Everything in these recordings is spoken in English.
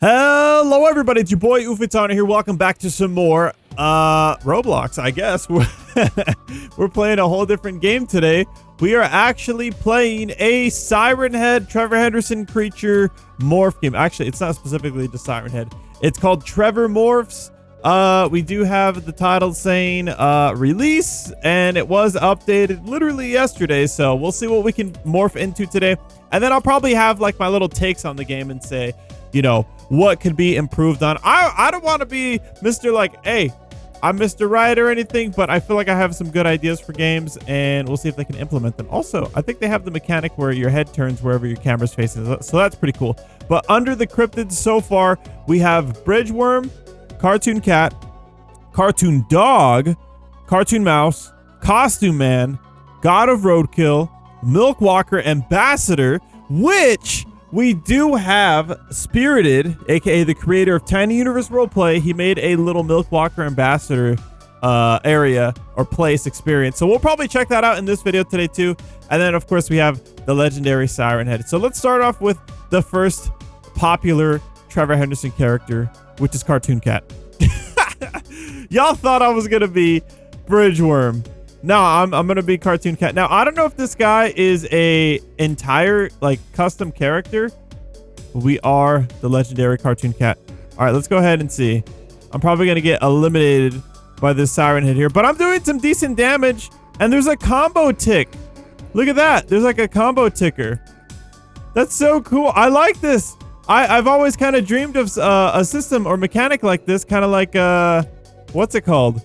Hello everybody, it's your boy Ufitana here. Welcome back to some more Roblox, I guess. We're playing a whole different game today. We are actually playing a Siren Head Trevor Henderson creature morph game. Actually, it's not specifically just Siren Head. It's called Trevor Morphs. We do have the title saying release, and it was updated literally yesterday, so we'll see what we can morph into today. And then I'll probably have like my little takes on the game and say, you know, what could be improved on. I don't want to be Mr. like, hey, I'm Mr. Right or anything, but I feel like I have some good ideas for games, and we'll see if they can implement them. Also, I think they have the mechanic where your head turns wherever your camera's facing, so that's pretty cool. But under the cryptids so far, we have Bridgeworm, Cartoon Cat, Cartoon Dog, Cartoon Mouse, Costume Man, God of Roadkill, MilkWalker Ambassador, which we do have Spirited, aka the creator of Tiny Universe Roleplay. He made a little MilkWalker Ambassador area or place experience. So we'll probably check that out in this video today too. And then of course we have the legendary Siren Head. So let's start off with the first popular Trevor Henderson character, which is Cartoon Cat. Y'all thought I was gonna be Bridgeworm. No, I'm gonna be Cartoon Cat. Now I don't know if this guy is a entire like custom character. We are the legendary Cartoon Cat. All right, let's go ahead and see. I'm probably gonna get eliminated by this Siren Head here, but I'm doing some decent damage, and there's a combo tick. Look at that. There's like a combo ticker. That's so cool. I like this. I've always kind of dreamed of a system or mechanic like this, kind of like what's it called?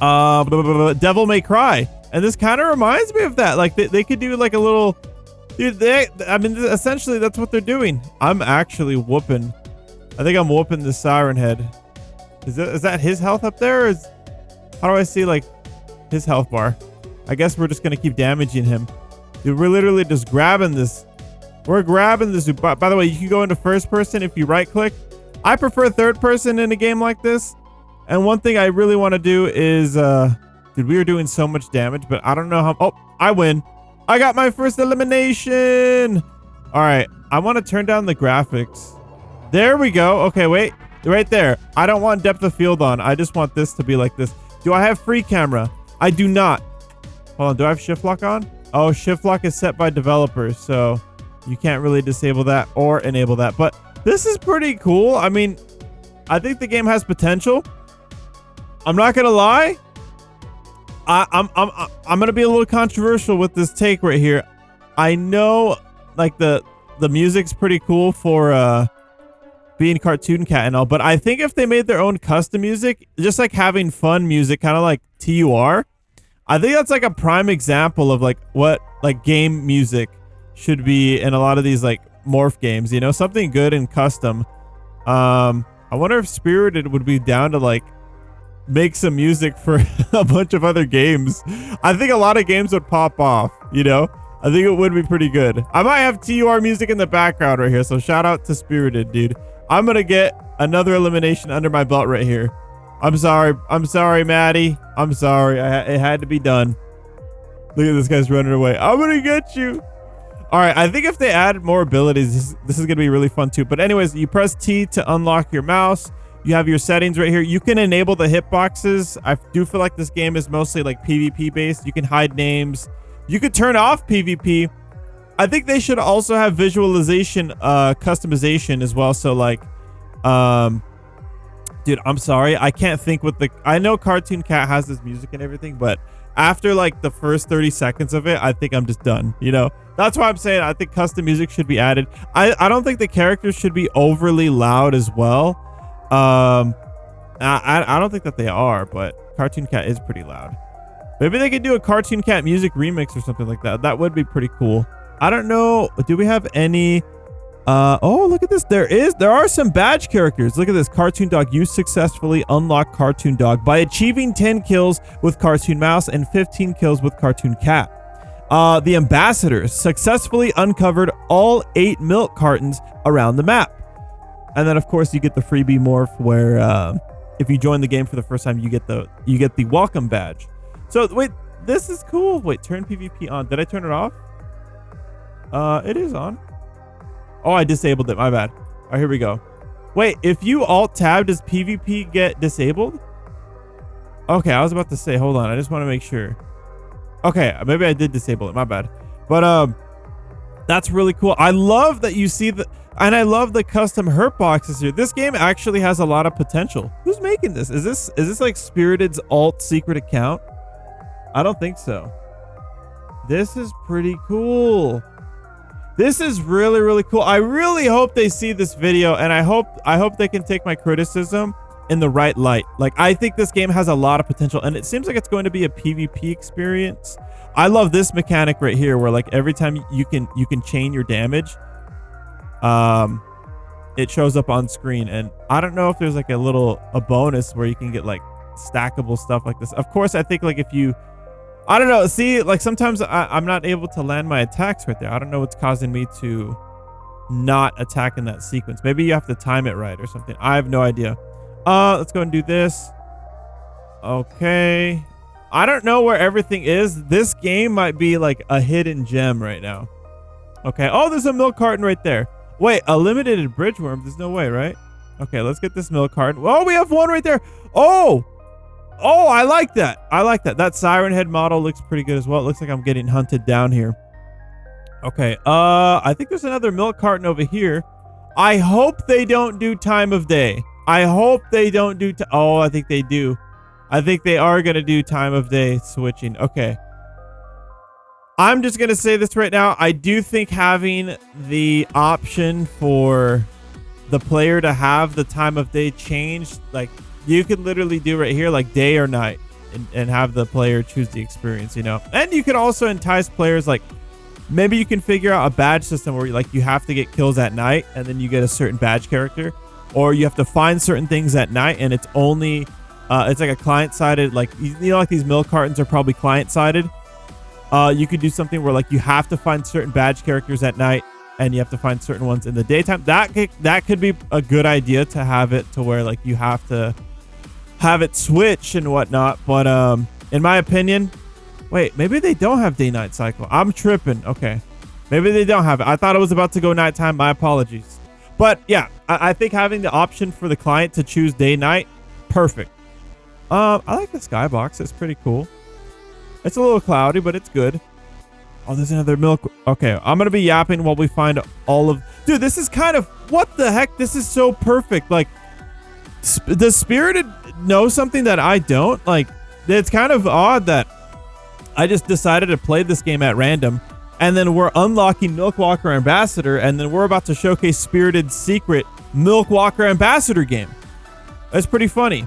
Devil May Cry, and this kind of reminds me of that. Like they could do like a little, dude. I mean, essentially that's what they're doing. I'm actually whooping. I think I'm whooping the Siren Head. Is that his health up there? Or how do I see like his health bar? I guess we're just gonna keep damaging him. Dude, we're literally just grabbing this. We're grabbing this. By the way, you can go into first person if you right click. I prefer third person in a game like this. And one thing I really want to do is, dude, we are doing so much damage, but I don't know how. Oh, I win. I got my first elimination. All right. I want to turn down the graphics. There we go. Okay, wait. Right there. I don't want depth of field on. I just want this to be like this. Do I have free camera? I do not. Hold on. Do I have shift lock on? Oh, shift lock is set by developers, so you can't really disable that or enable that. But this is pretty cool. I mean, I think the game has potential. I'm not gonna lie. I'm gonna be a little controversial with this take right here. I know, like the music's pretty cool for being Cartoon Cat and all, but I think if they made their own custom music, just like having fun music, kind of like TUR, I think that's like a prime example of like what like game music should be in a lot of these like morph games. You know, something good and custom. I wonder if Spirited would be down to like make some music for a bunch of other games. I think a lot of games would pop off, you know? I think it would be pretty good. I might have TUR music in the background right here, so shout out to Spirited, dude. I'm gonna get another elimination under my belt right here. I'm sorry, Maddie. I'm sorry. It had to be done. Look at this guy's running away. I'm gonna get you. All right, I think if they added more abilities, this is gonna be really fun too. But anyways, you press T to unlock your mouse. You have your settings right here. You can enable the hitboxes. I do feel like this game is mostly like PvP based. You can hide names. You could turn off PvP. I think they should also have visualization customization as well. So like, dude, I'm sorry. I can't think with I know Cartoon Cat has this music and everything, but after like the first 30 seconds of it, I think I'm just done. You know, that's why I'm saying I think custom music should be added. I don't think the characters should be overly loud as well. I don't think that they are, but Cartoon Cat is pretty loud. Maybe they could do a Cartoon Cat music remix or something like that. That would be pretty cool. I don't know. Do we have any? Oh, look at this. There are some badge characters. Look at this. Cartoon Dog. You successfully unlock Cartoon Dog by achieving 10 kills with Cartoon Mouse and 15 kills with Cartoon Cat. The Ambassador successfully uncovered all 8 milk cartons around the map. And then of course you get the freebie morph where if you join the game for the first time, you get the welcome badge. So wait, this is cool. Wait, turn PvP on. Did I turn it off? It is on. Oh, I disabled it. My bad. All right, here we go. Wait, if you alt tab, does PvP get disabled? Okay, I was about to say, hold on. I just want to make sure. Okay, maybe I did disable it. My bad. But that's really cool. I love that you see the, and I love the custom hurt boxes here. This game actually has a lot of potential. Who's making this? Is this like Spirited's alt secret account? I don't think so. This is pretty cool. This is really, really cool. I really hope they see this video, and I hope they can take my criticism in the right light. Like, I think this game has a lot of potential, and it seems like it's going to be a PvP experience. I love this mechanic right here, where like every time you can chain your damage, it shows up on screen. And I don't know if there's like a bonus where you can get like stackable stuff like this. Of course, I think like if you, I don't know, see, like sometimes I'm not able to land my attacks right there. I don't know what's causing me to not attack in that sequence. Maybe you have to time it right or something. I have no idea. Let's go and do this. Okay. I don't know where everything is. This game might be like a hidden gem right now. Okay. Oh, there's a milk carton right there. Wait, a limited bridge worm? There's no way, right? Okay, let's get this milk carton. Oh, we have one right there. Oh, I like that. I like that. That siren head model looks pretty good as well. It looks like I'm getting hunted down here. Okay. I think there's another milk carton over here. I hope they don't do time of day. I hope they don't do. Oh, I think they do. I think they are going to do time of day switching. Okay. I'm just going to say this right now. I do think having the option for the player to have the time of day changed, like you could literally do right here, like day or night, and have the player choose the experience, you know? And you could also entice players, like maybe you can figure out a badge system where you have to get kills at night and then you get a certain badge character, or you have to find certain things at night and it's only it's like a client-sided, like, you know, like these milk cartons are probably client-sided. You could do something where like you have to find certain badge characters at night and you have to find certain ones in the daytime. That could be a good idea, to have it to where like you have to have it switch and whatnot. But in my opinion, wait, maybe they don't have day-night cycle. I'm tripping. Okay, maybe they don't have it. I thought it was about to go nighttime. My apologies. But yeah, I think having the option for the client to choose day-night, perfect. I like the skybox. It's pretty cool. It's a little cloudy, but it's good. Oh, there's another milk. Okay, I'm gonna be yapping while we find all of. Dude, this is kind of, what the heck? This is so perfect. Like, does Spirited know something that I don't? Like, it's kind of odd that I just decided to play this game at random, and then we're unlocking MilkWalker Ambassador, and then we're about to showcase Spirited's secret MilkWalker Ambassador game. That's pretty funny.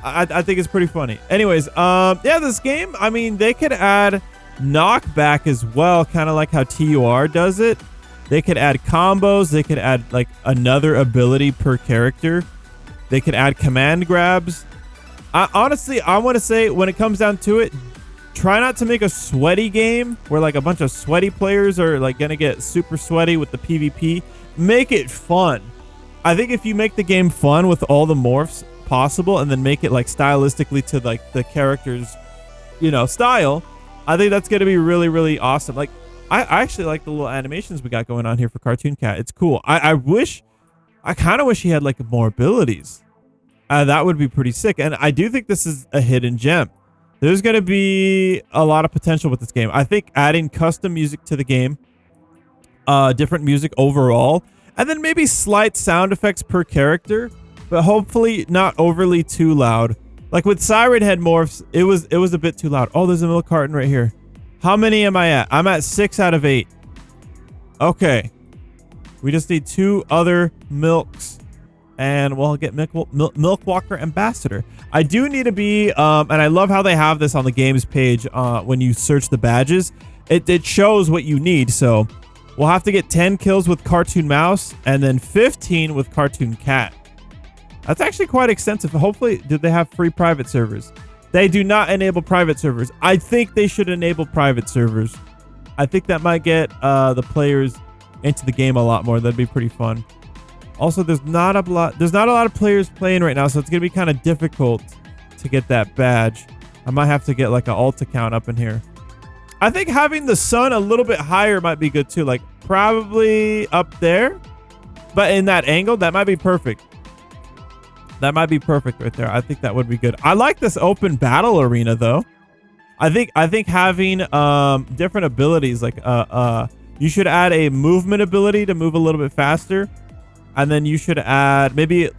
I think it's pretty funny. Anyways, yeah, this game, I mean, they could add knockback as well, kind of like how TUR does it. They could add combos. They could add like another ability per character. They could add command grabs. Honestly, I want to say, when it comes down to it, try not to make a sweaty game where like a bunch of sweaty players are like gonna get super sweaty with the PvP. Make it fun. I think if you make the game fun with all the morphs possible, and then make it like stylistically to like the character's, you know, style, I think that's gonna be really, really awesome. Like, I actually like the little animations we got going on here for Cartoon Cat. It's cool. I kind of wish he had like more abilities. That would be pretty sick. And I do think this is a hidden gem. There's gonna be a lot of potential with this game. I think adding custom music to the game, different music overall, and then maybe slight sound effects per character, but hopefully not overly too loud. Like with Siren Head morphs, it was a bit too loud. Oh, there's a milk carton right here. How many am I at? I'm at 6 out of 8. Okay. We just need 2 other milks, and we'll get MilkWalker Ambassador. I do need to be, and I love how they have this on the games page. When you search the badges, it shows what you need. So we'll have to get 10 kills with Cartoon Mouse and then 15 with Cartoon Cat. That's actually quite extensive. Hopefully, do they have free private servers? They do not enable private servers. I think they should enable private servers. I think that might get the players into the game a lot more. That'd be pretty fun. Also, there's not a lot of players playing right now, so it's gonna be kind of difficult to get that badge. I might have to get like an alt account up in here. I think having the sun a little bit higher might be good too. Like probably up there. But in that angle, that might be perfect. That might be perfect right there. I think that would be good. I like this open battle arena though. I think having different abilities like you should add a movement ability to move a little bit faster, and then you should add maybe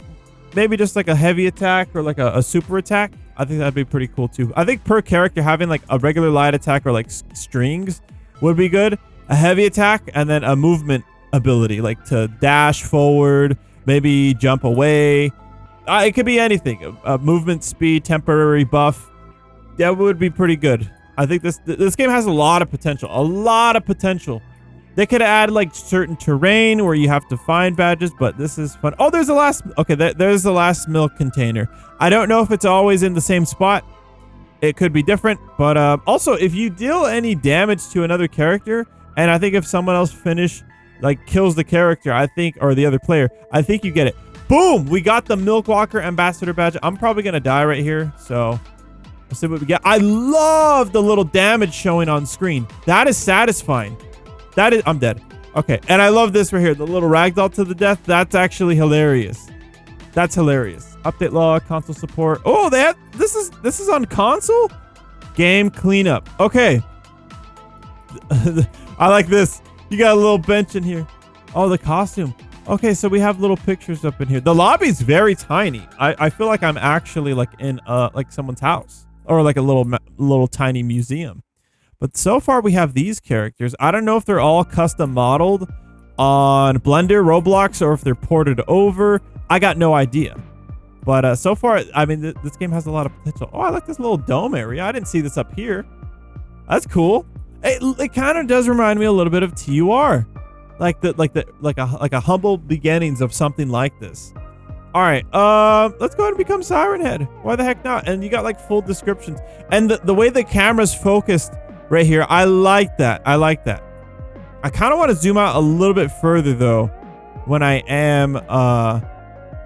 just like a heavy attack or like a super attack. I think that'd be pretty cool too. I think per character having like a regular light attack or like strings would be good. A heavy attack and then a movement ability like to dash forward, maybe jump away. It could be anything. A movement speed, temporary buff. That would be pretty good. I think this game has a lot of potential. A lot of potential. They could add like certain terrain where you have to find badges, but this is fun. Oh, there's the last. Okay, there's the last milk container. I don't know if it's always in the same spot. It could be different, but also if you deal any damage to another character, and I think if someone else kills the character, I think, or the other player, I think you get it. Boom! We got the MilkWalker Ambassador badge. I'm probably gonna die right here, so let's see what we get. I love the little damage showing on screen. That is satisfying. I'm dead. Okay, and I love this right here. The little ragdoll to the death. That's actually hilarious. That's hilarious. Update log, console support. Oh, this is on console? Game cleanup. Okay. I like this. You got a little bench in here. Oh, the costume. Okay, so we have little pictures up in here. The lobby's very tiny. I feel like I'm actually like in like someone's house or like a little tiny museum. But so far we have these characters. I don't know if they're all custom modeled on Blender, Roblox, or if they're ported over. I got no idea. But so far, I mean, this game has a lot of potential. Oh, I like this little dome area. I didn't see this up here. That's cool. It kind of does remind me a little bit of TUR. Like a humble beginnings of something like this. All right, let's go ahead and become Siren Head. Why the heck not? And you got like full descriptions, and the way the camera's focused right here, I like that. I like that. I kind of want to zoom out a little bit further though when I am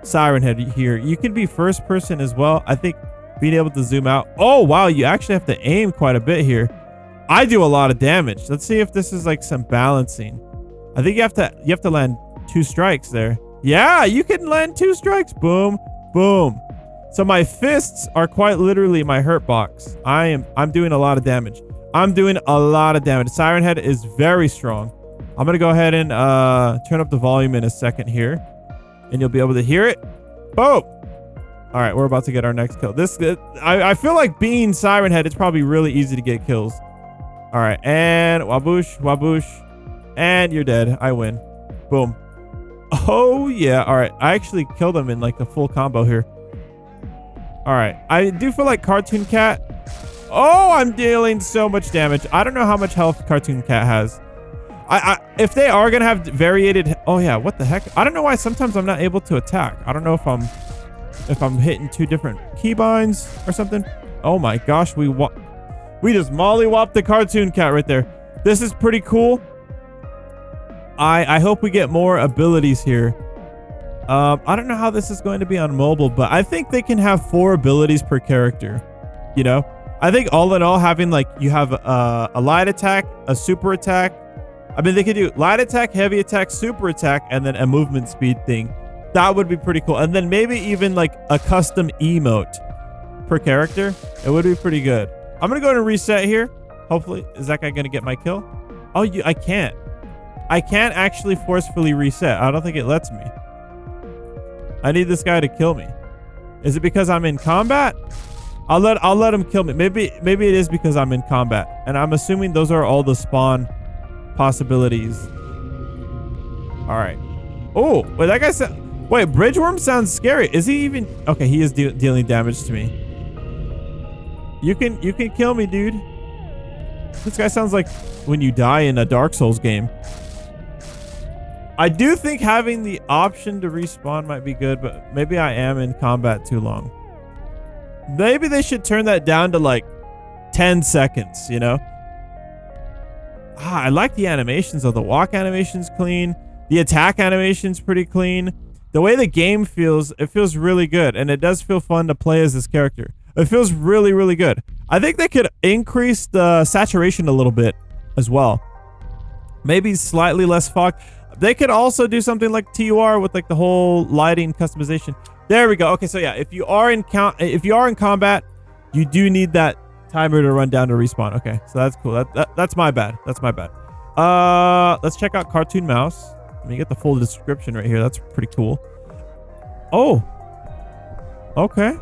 Siren Head here. You can be first person as well. I think being able to zoom out. Oh wow, you actually have to aim quite a bit here. I do a lot of damage. Let's see if this is like some balancing. I think you have to land 2 strikes there. Yeah, you can land 2 strikes. Boom, boom. So my fists are quite literally my hurt box. I'm doing a lot of damage. I'm doing a lot of damage. Siren Head is very strong. I'm gonna go ahead and turn up the volume in a second here, and you'll be able to hear it. Boom. All right, we're about to get our next kill. I feel like being Siren Head, it's probably really easy to get kills. All right, and waboosh, waboosh. And you're dead. I win. Boom. Oh, yeah. All right. I actually killed him in like a full combo here. All right. I do feel like Cartoon Cat. Oh, I'm dealing so much damage. I don't know how much health Cartoon Cat has. If they are going to have variated. Oh, yeah. What the heck? I don't know why sometimes I'm not able to attack. I don't know if I'm hitting 2 different keybinds or something. Oh, my gosh. We just mollywopped the Cartoon Cat right there. This is pretty cool. I hope we get more abilities here. I don't know how this is going to be on mobile, but I think they can have 4 abilities per character. You know, I think all in all, having like you have a light attack, a super attack. I mean, they could do light attack, heavy attack, super attack, and then a movement speed thing. That would be pretty cool. And then maybe even like a custom emote per character. It would be pretty good. I'm gonna go ahead and reset here. Hopefully, is that guy gonna get my kill? Oh, I can't. I can't actually forcefully reset. I don't think it lets me. I need this guy to kill me. Is it because I'm in combat? I'll let him kill me. Maybe it is because I'm in combat. And I'm assuming those are all the spawn possibilities. All right. Oh, wait, that guy said. Wait, Bridgeworm sounds scary. Is he even? Okay, he is dealing damage to me. You can kill me, dude. This guy sounds like when you die in a Dark Souls game. I do think having the option to respawn might be good, but maybe I am in combat too long. Maybe they should turn that down to like 10 seconds, you know? I like the animations of the walk animation's clean. The attack animation's pretty clean. The way the game feels, it feels really good. And it does feel fun to play as this character. It feels really, really good. I think they could increase the saturation a little bit as well. Maybe slightly less fog. They could also do something like TUR with like the whole lighting customization. There we go. Okay, so yeah, if you are in combat, you do need that timer to run down to respawn. Okay, so that's cool. That's my bad. That's my bad. Let's check out Cartoon Mouse. Let me get the full description right here. That's pretty cool. Oh, okay.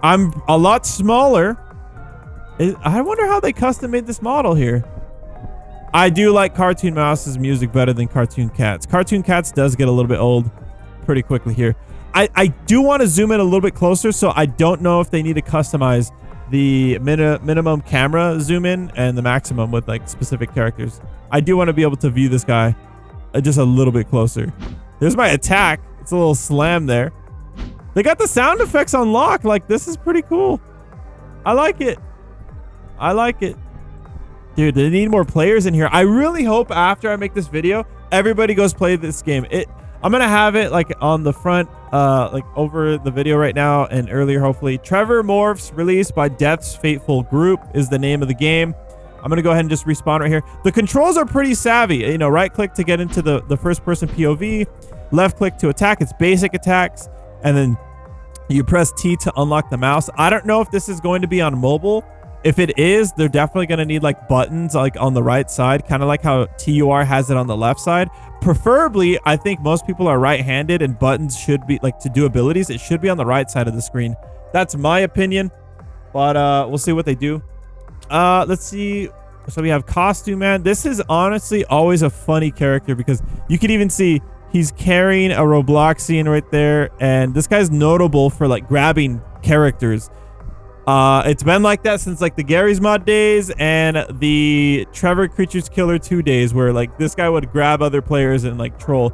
I'm a lot smaller. I wonder how they custom made this model here. I do like Cartoon Mouse's music better than Cartoon Cat's. Cartoon Cat's does get a little bit old pretty quickly here. I do want to zoom in a little bit closer, so I don't know if they need to customize the minimum camera zoom in and the maximum with like specific characters. I do want to be able to view this guy just a little bit closer. There's my attack. It's a little slam there. They got the sound effects on lock. Like, this is pretty cool. I like it. I like it. Dude, they need more players in here. I really hope after I make this video, everybody goes play this game. I'm gonna have it like on the front, like over the video right now and earlier, hopefully. Trevor Morphs, released by Death's Fateful Group, is the name of the game. I'm gonna go ahead and just respawn right here. The controls are pretty savvy. You know, right click to get into the first person POV, left click to attack. It's basic attacks, and then you press T to unlock the mouse. I don't know if this is going to be on mobile. If it is, they're definitely going to need like buttons like on the right side, kind of like how TUR has it on the left side. Preferably, I think most people are right-handed and buttons should be like to do abilities. It should be on the right side of the screen. That's my opinion, but we'll see what they do. Let's see. So we have Costume Man. This is honestly always a funny character because you can even see he's carrying a Robloxian right there. And this guy's notable for like grabbing characters. It's been like that since like the Gary's Mod days and the Trevor Creatures Killer 2 days, where like this guy would grab other players and like troll.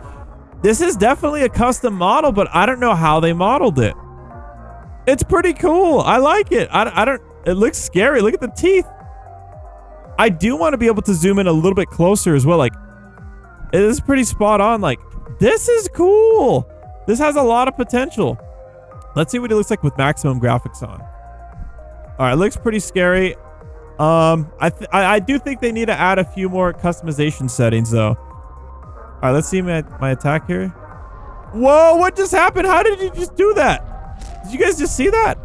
This is definitely a custom model, but I don't know how they modeled it. It's pretty cool. I like it. I don't, it looks scary. Look at the teeth. I do want to be able to zoom in a little bit closer as well. Like, it is pretty spot on. Like, this is cool. This has a lot of potential. Let's see what it looks like with maximum graphics on. All right, looks pretty scary. I do think they need to add a few more customization settings though. All right, let's see my attack here. Whoa, what just happened? How did you just do that? Did you guys just see that?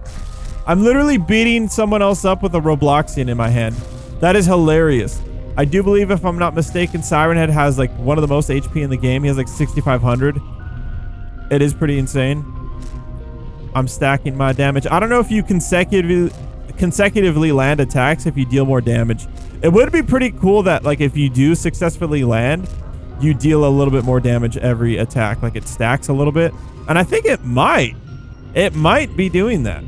I'm literally beating someone else up with a Robloxian in my hand. That is hilarious. I do believe, if I'm not mistaken, Siren Head has like one of the most HP in the game. He has like 6,500. It is pretty insane. I'm stacking my damage. I don't know if you consecutively land attacks if you deal more damage. It would be pretty cool that like if you do successfully land, you deal a little bit more damage every attack. Like it stacks a little bit. And I think it might be doing that.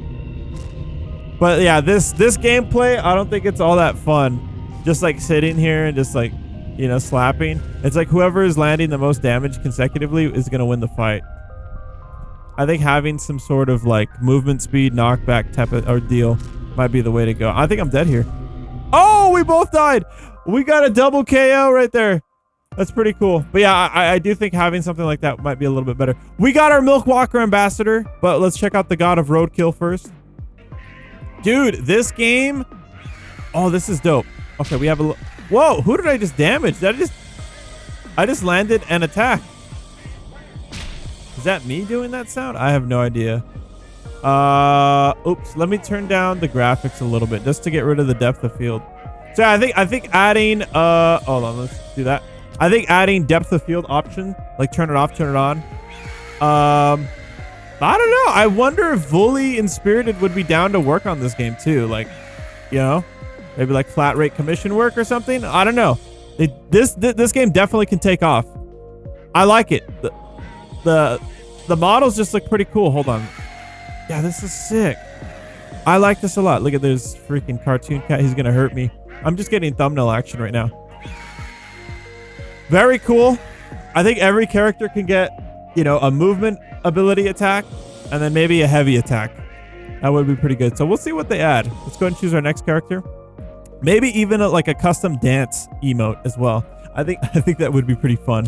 But yeah, this gameplay, I don't think it's all that fun. Just like sitting here and just like, you know, slapping. It's like whoever is landing the most damage consecutively is going to win the fight. I think having some sort of like movement speed, knockback type of or deal might be the way to go. I think I'm dead here. Oh, we both died. We got a double KO right there. That's pretty cool. But yeah, I do think having something like that might be a little bit better. We got our MilkWalker Ambassador, but let's check out the God of Roadkill first. Dude, this game. Oh, this is dope. Okay, we have a. Whoa, who did I just damage? I just landed and attacked. Is that me doing that sound? I have no idea. Oops. Let me turn down the graphics a little bit just to get rid of the depth of field. So I think adding hold on, let's do that. I think adding depth of field option, like turn it off, turn it on. I don't know. I wonder if Vully and Spirited would be down to work on this game too. Like, you know, maybe like flat rate commission work or something. I don't know. This game definitely can take off. I like it. The models just look pretty cool. Hold on. Yeah, this is sick. I like this a lot. Look at this freaking cartoon cat. He's gonna hurt me. I'm just getting thumbnail action right now. Very cool. I think every character can get, you know, a movement ability attack and then maybe a heavy attack. That would be pretty good. So we'll see what they add. Let's go ahead and choose our next character. Maybe even like a custom dance emote as well. I think that would be pretty fun.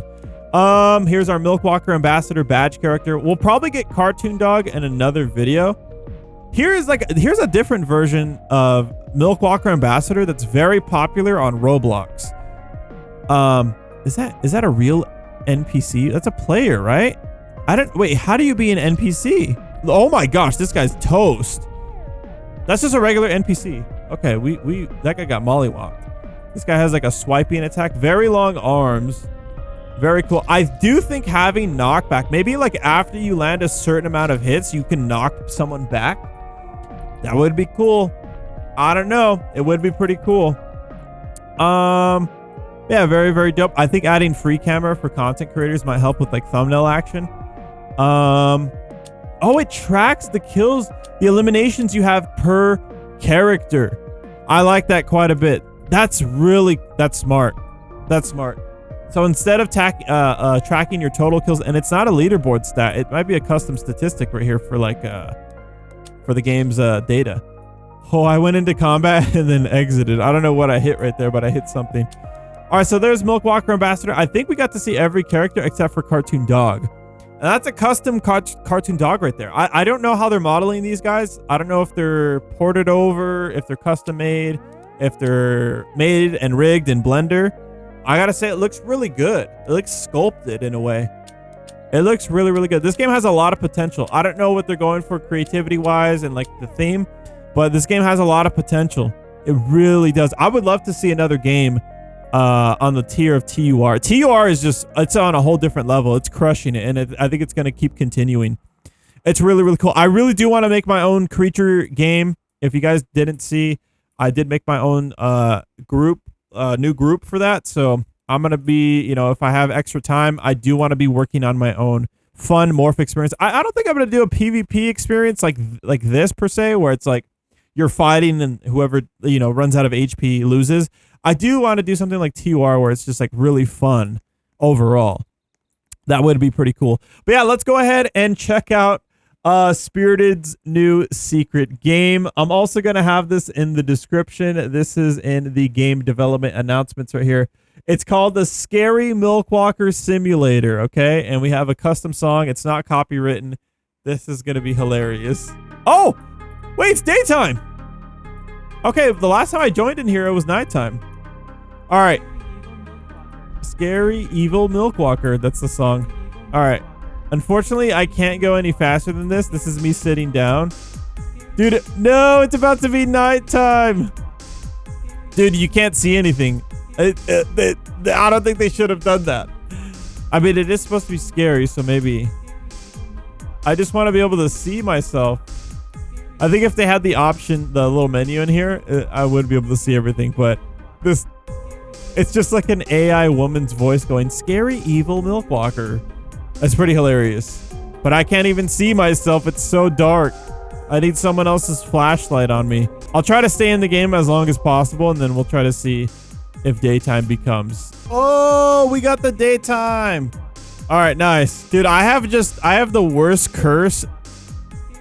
Here's our MilkWalker Ambassador badge character. We'll probably get Cartoon Dog in another video. Here's a different version of MilkWalker Ambassador that's very popular on Roblox. Is that a real NPC? That's a player, right? Wait, how do you be an NPC? Oh my gosh, this guy's toast. That's just a regular NPC. Okay, that guy got mollywopped. This guy has like a swiping attack, very long arms. Very cool. I do think having knockback, maybe like after you land a certain amount of hits, you can knock someone back. That would be cool. I don't know. It would be pretty cool. Yeah, very, very dope. I think adding free camera for content creators might help with like thumbnail action. Oh, it tracks the kills, the eliminations you have per character. I like that quite a bit. That's smart. That's smart. So instead of tracking your total kills, and it's not a leaderboard stat, it might be a custom statistic right here for like for the game's data. Oh, I went into combat and then exited. I don't know what I hit right there, but I hit something. All right, so there's MilkWalker Ambassador. I think we got to see every character except for Cartoon Dog. And that's a custom Cartoon Dog right there. I don't know how they're modeling these guys. I don't know if they're ported over, if they're custom made, if they're made and rigged in Blender. I gotta say, it looks really good. It looks sculpted in a way. It looks really, really good. This game has a lot of potential. I don't know what they're going for creativity-wise and like the theme, but this game has a lot of potential. It really does. I would love to see another game on the tier of TUR. TUR is just, it's on a whole different level. It's crushing it, and I think it's going to keep continuing. It's really, really cool. I really do want to make my own creature game. If you guys didn't see, I did make my own new group for that. So I'm going to be, you know, if I have extra time, I do want to be working on my own fun morph experience. I don't think I'm going to do a PvP experience like this per se, where it's like you're fighting and whoever, you know, runs out of HP loses. I do want to do something like TUR where it's just like really fun overall. That would be pretty cool. But yeah, let's go ahead and check out Spirited's new secret game. I'm also going to have this in the description. This is in the game development announcements right here. It's called the Scary MilkWalker Simulator, okay? And we have a custom song. It's not copywritten. This is going to be hilarious. Oh, wait, it's daytime. Okay, the last time I joined in here, it was nighttime. All right. Scary Evil MilkWalker. That's the song. All right. Unfortunately, I can't go any faster than this. This is me sitting down. Dude, no, it's about to be nighttime. Dude, you can't see anything. I don't think they should have done that. I mean, it is supposed to be scary, so maybe. I just want to be able to see myself. I think if they had the option, the little menu in here, I would be able to see everything, but this, it's just like an AI woman's voice going, Scary Evil MilkWalker. That's pretty hilarious. But I can't even see myself. It's so dark. I need someone else's flashlight on me. I'll try to stay in the game as long as possible, and then we'll try to see if daytime becomes. Oh, we got the daytime. All right, nice. Dude, I have the worst curse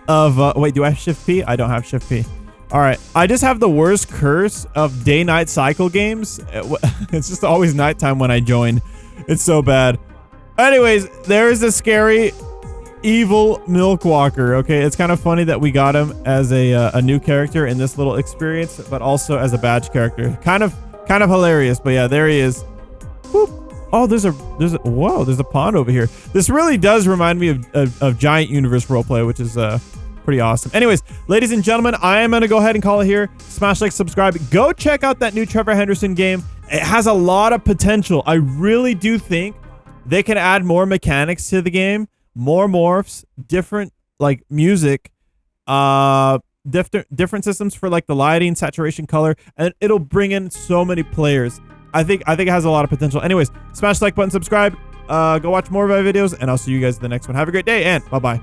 of, wait, do I have Shift P? I don't have Shift P. All right, I just have the worst curse of day-night cycle games. It's just always nighttime when I join. It's so bad. Anyways, there is a Scary Evil MilkWalker. Okay, it's kind of funny that we got him as a new character in this little experience, but also as a badge character. Kind of hilarious. But yeah, there he is. Whoop. Oh, there's a pond over here. This really does remind me of Giant Universe roleplay, which is pretty awesome. Anyways, ladies and gentlemen, I am going to go ahead and call it here. Smash like, subscribe. Go check out that new Trevor Henderson game. It has a lot of potential. I really do think they can add more mechanics to the game, more morphs, different like music, different systems for like the lighting, saturation, color, and it'll bring in so many players. I think it has a lot of potential. Anyways, smash the like button, subscribe, go watch more of my videos, and I'll see you guys in the next one. Have a great day, and bye-bye.